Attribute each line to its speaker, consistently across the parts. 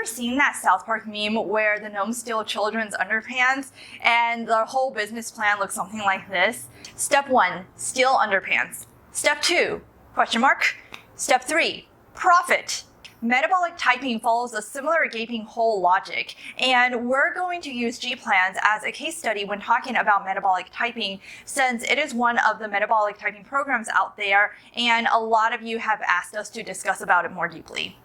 Speaker 1: ever seen that South Park meme where the gnomes steal children's underpants and the whole business plan looks something like this? Step 1, steal underpants. Step 2, question mark. Step 3, profit. Metabolic typing follows a similar gaping hole logic, and we're going to use GPlans as a case study when talking about metabolic typing, since it is one of the metabolic typing programs out there, and a lot of you have asked us to discuss about it more deeply.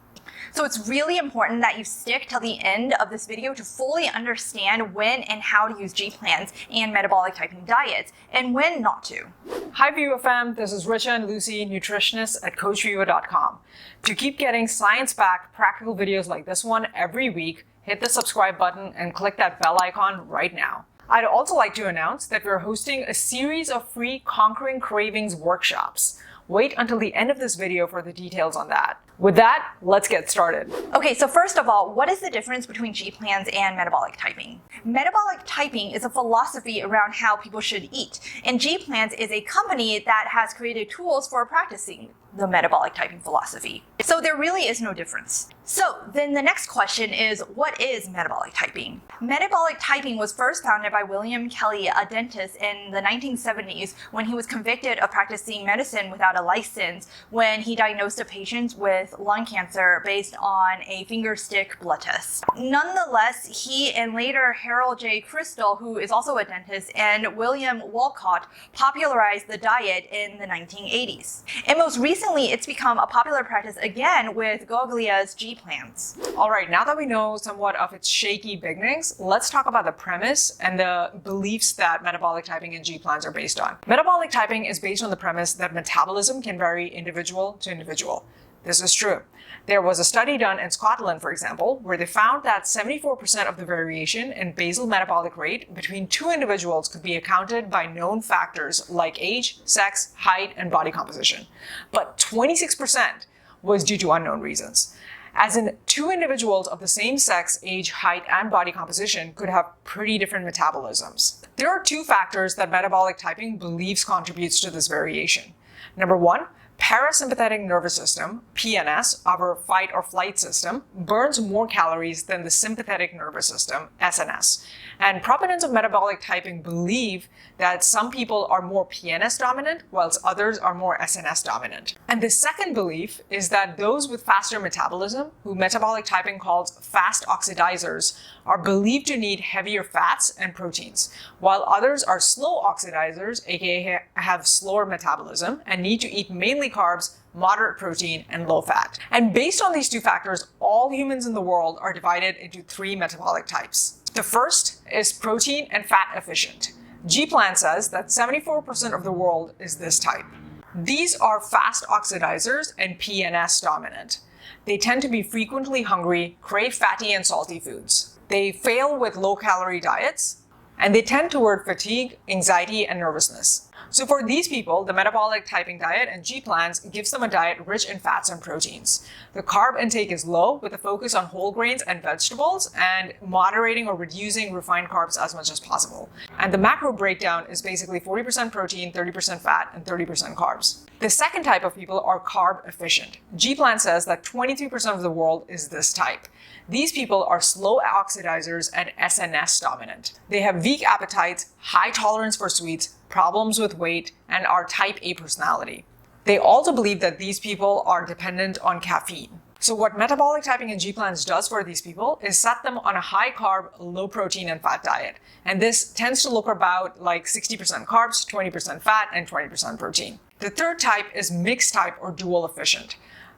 Speaker 1: So it's really important that you stick till the end of this video to fully understand when and how to use GPlans and metabolic typing diets, and when not to.
Speaker 2: Hi Viva fam, this is Richa and Lucy, nutritionists at CoachViva.com. To keep getting science-backed practical videos like this one every week, hit the subscribe button and click that bell icon right now. I'd also like to announce that we're hosting a series of free Conquering Cravings workshops. Wait until the end of this video for the details on that. With that, let's get started.
Speaker 1: Okay, so first of all, what is the difference between GPlans and metabolic typing? Metabolic typing is a philosophy around how people should eat, and GPlans is a company that has created tools for practicing the metabolic typing philosophy. So there really is no difference. So then the next question is, what is metabolic typing? Metabolic typing was first founded by William Kelly, a dentist, in the 1970s when he was convicted of practicing medicine without a license when he diagnosed a patient with lung cancer based on a finger stick blood test. Nonetheless, he and later Harold J. Crystal, who is also a dentist, and William Wolcott popularized the diet in the 1980s. And most recently, it's become a popular practice again with Goglia's GPlans.
Speaker 2: All right, now that we know somewhat of its shaky beginnings, let's talk about the premise and the beliefs that metabolic typing and GPlans are based on. Metabolic typing is based on the premise that metabolism can vary individual to individual. This is true. There was a study done in Scotland, for example, where they found that 74% of the variation in basal metabolic rate between two individuals could be accounted by known factors like age, sex, height, and body composition. But 26% was due to unknown reasons. As in, two individuals of the same sex, age, height, and body composition could have pretty different metabolisms. There are two factors that metabolic typing believes contributes to this variation. Number one, parasympathetic nervous system, PNS, our fight or flight system, burns more calories than the sympathetic nervous system, SNS. And proponents of metabolic typing believe that some people are more PNS dominant, whilst others are more SNS dominant. And the second belief is that those with faster metabolism, who metabolic typing calls fast oxidizers, are believed to need heavier fats and proteins, while others are slow oxidizers, aka have slower metabolism, and need to eat mainly carbs, moderate protein, and low fat. And based on these two factors, all humans in the world are divided into three metabolic types. The first is protein and fat efficient. GPlan says that 74% of the world is this type. These are fast oxidizers and PNS dominant. They tend to be frequently hungry, crave fatty and salty foods. They fail with low-calorie diets, and they tend toward fatigue, anxiety, and nervousness. So for these people, the metabolic typing diet and GPlans gives them a diet rich in fats and proteins. The carb intake is low with a focus on whole grains and vegetables and moderating or reducing refined carbs as much as possible. And the macro breakdown is basically 40% protein, 30% fat, and 30% carbs. The second type of people are carb efficient. GPlan says that 23% of the world is this type. These people are slow oxidizers and SNS dominant. They have weak appetites, high tolerance for sweets, problems with weight, and are type A personality. They also believe that these people are dependent on caffeine. So what metabolic typing and GPlans does for these people is set them on a high carb, low protein and fat diet. And this tends to look about like 60% carbs, 20% fat, and 20% protein. The third type is mixed type or dual efficient.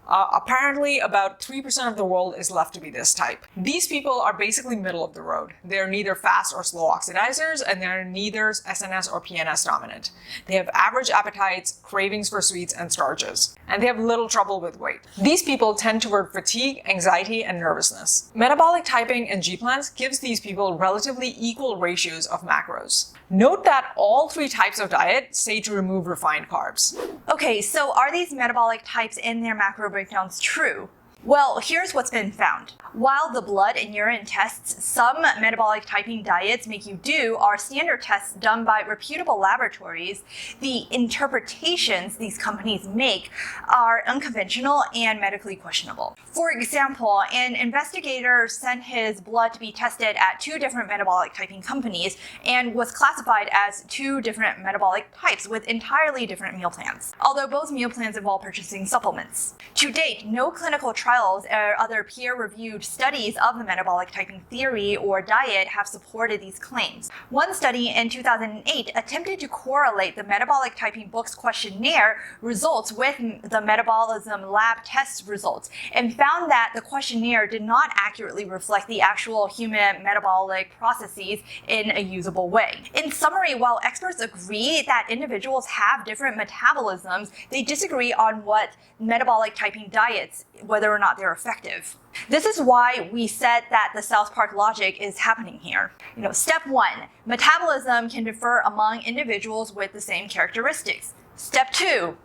Speaker 2: Apparently, about 3% of the world is left to be this type. These people are basically middle of the road. They're neither fast or slow oxidizers, and they're neither SNS or PNS dominant. They have average appetites, cravings for sweets and starches, and they have little trouble with weight. These people tend toward fatigue, anxiety, and nervousness. Metabolic typing and GPlans gives these people relatively equal ratios of macros. Note that all three types of diet say to remove refined carbs.
Speaker 1: Okay, so are these metabolic types and their macro breakdowns true? Well, here's what's been found. While the blood and urine tests some metabolic typing diets make you do are standard tests done by reputable laboratories, the interpretations these companies make are unconventional and medically questionable. For example, an investigator sent his blood to be tested at 2 different metabolic typing companies and was classified as 2 different metabolic types with entirely different meal plans, although both meal plans involve purchasing supplements. To date, no clinical trials or other peer-reviewed studies of the metabolic typing theory or diet have supported these claims. One study in 2008 attempted to correlate the metabolic typing book's questionnaire results with the metabolism lab test results and found that the questionnaire did not accurately reflect the actual human metabolic processes in a usable way. In summary, while experts agree that individuals have different metabolisms, they disagree on what metabolic typing diets, whether or not they're effective. This is why we said that the South Park logic is happening here. Step 1, metabolism can differ among individuals with the same characteristics. Step 2,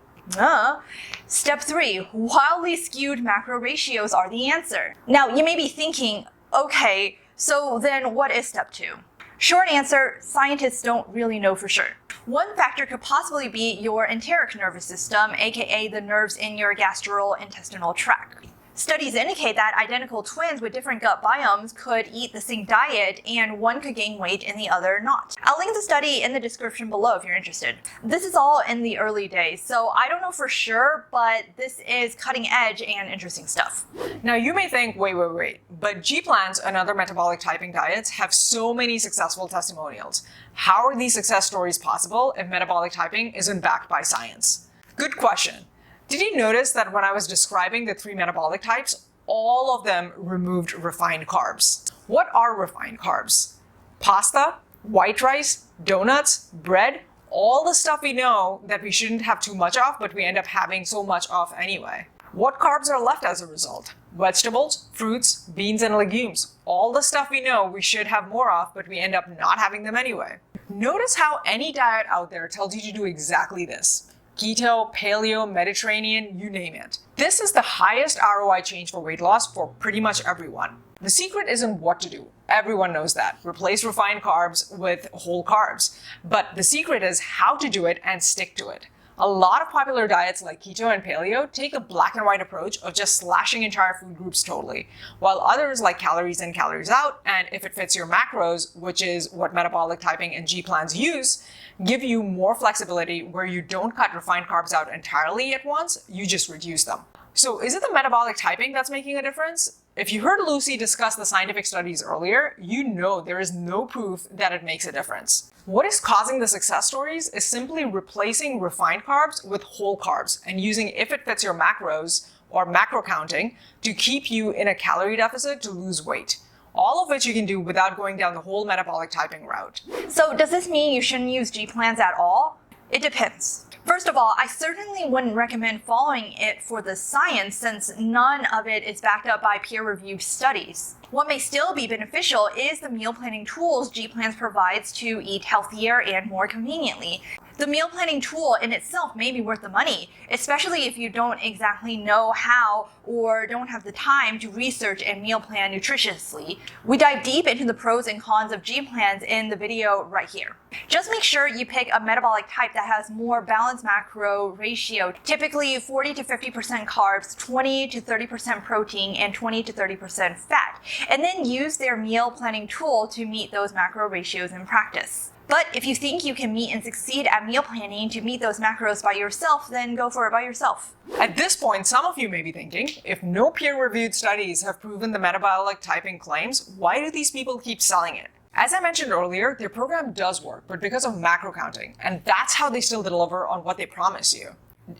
Speaker 1: Step 3, wildly skewed macro ratios are the answer. Now, you may be thinking, okay, so then what is step 2? Short answer, scientists don't really know for sure. One factor could possibly be your enteric nervous system, aka the nerves in your gastrointestinal tract. Studies indicate that identical twins with different gut biomes could eat the same diet and one could gain weight and the other not. I'll link the study in the description below if you're interested. This is all in the early days, so I don't know for sure, but this is cutting edge and interesting stuff.
Speaker 2: Now you may think, wait, but GPlans and other metabolic typing diets have so many successful testimonials. How are these success stories possible if metabolic typing isn't backed by science? Good question. Did you notice that when I was describing the 3 metabolic types, all of them removed refined carbs? What are refined carbs? Pasta, white rice, donuts, bread, all the stuff we know that we shouldn't have too much of, but we end up having so much of anyway. What carbs are left as a result? Vegetables, fruits, beans, and legumes. All the stuff we know we should have more of, but we end up not having them anyway. Notice how any diet out there tells you to do exactly this. Keto, paleo, Mediterranean, you name it. This is the highest ROI change for weight loss for pretty much everyone. The secret isn't what to do. Everyone knows that. Replace refined carbs with whole carbs. But the secret is how to do it and stick to it. A lot of popular diets like keto and paleo take a black and white approach of just slashing entire food groups totally, while others like calories in, calories out, and if it fits your macros, which is what metabolic typing and GPlans use, give you more flexibility where you don't cut refined carbs out entirely at once, you just reduce them. So is it the metabolic typing that's making a difference? If you heard Lucy discuss the scientific studies earlier, you know there is no proof that it makes a difference. What is causing the success stories is simply replacing refined carbs with whole carbs and using if it fits your macros or macro counting to keep you in a calorie deficit to lose weight. All of which you can do without going down the whole metabolic typing route.
Speaker 1: So does this mean you shouldn't use GPlans at all? It depends. First of all, I certainly wouldn't recommend following it for the science since none of it is backed up by peer-reviewed studies. What may still be beneficial is the meal planning tools GPlans provides to eat healthier and more conveniently. The meal planning tool in itself may be worth the money, especially if you don't exactly know how or don't have the time to research and meal plan nutritiously. We dive deep into the pros and cons of GPlans in the video right here. Just make sure you pick a metabolic type that has more balanced macro ratio, typically 40 to 50% carbs, 20 to 30% protein, and 20 to 30% fat, and then use their meal planning tool to meet those macro ratios in practice. But if you think you can meet and succeed at meal planning to meet those macros by yourself, then go for it by yourself.
Speaker 2: At this point, some of you may be thinking, if no peer-reviewed studies have proven the metabolic typing claims, why do these people keep selling it? As I mentioned earlier, their program does work, but because of macro counting, and that's how they still deliver on what they promise you.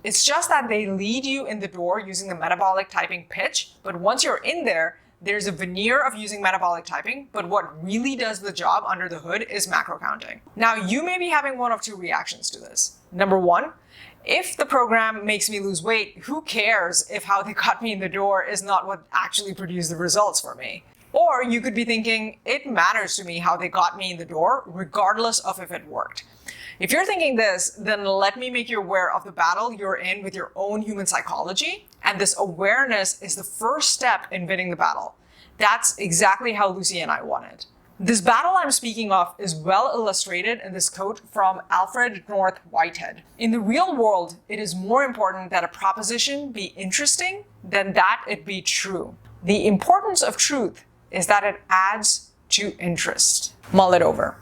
Speaker 2: It's just that they lead you in the door using the metabolic typing pitch, but once you're in there, there's a veneer of using metabolic typing, but what really does the job under the hood is macro counting. Now, you may be having one of 2 reactions to this. Number 1, if the program makes me lose weight, who cares if how they got me in the door is not what actually produced the results for me? Or you could be thinking, it matters to me how they got me in the door, regardless of if it worked. If you're thinking this, then let me make you aware of the battle you're in with your own human psychology. And this awareness is the first step in winning the battle. That's exactly how Lucy and I won it. This battle I'm speaking of is well illustrated in this quote from Alfred North Whitehead. In the real world, it is more important that a proposition be interesting than that it be true. The importance of truth is that it adds to interest. Mull it over.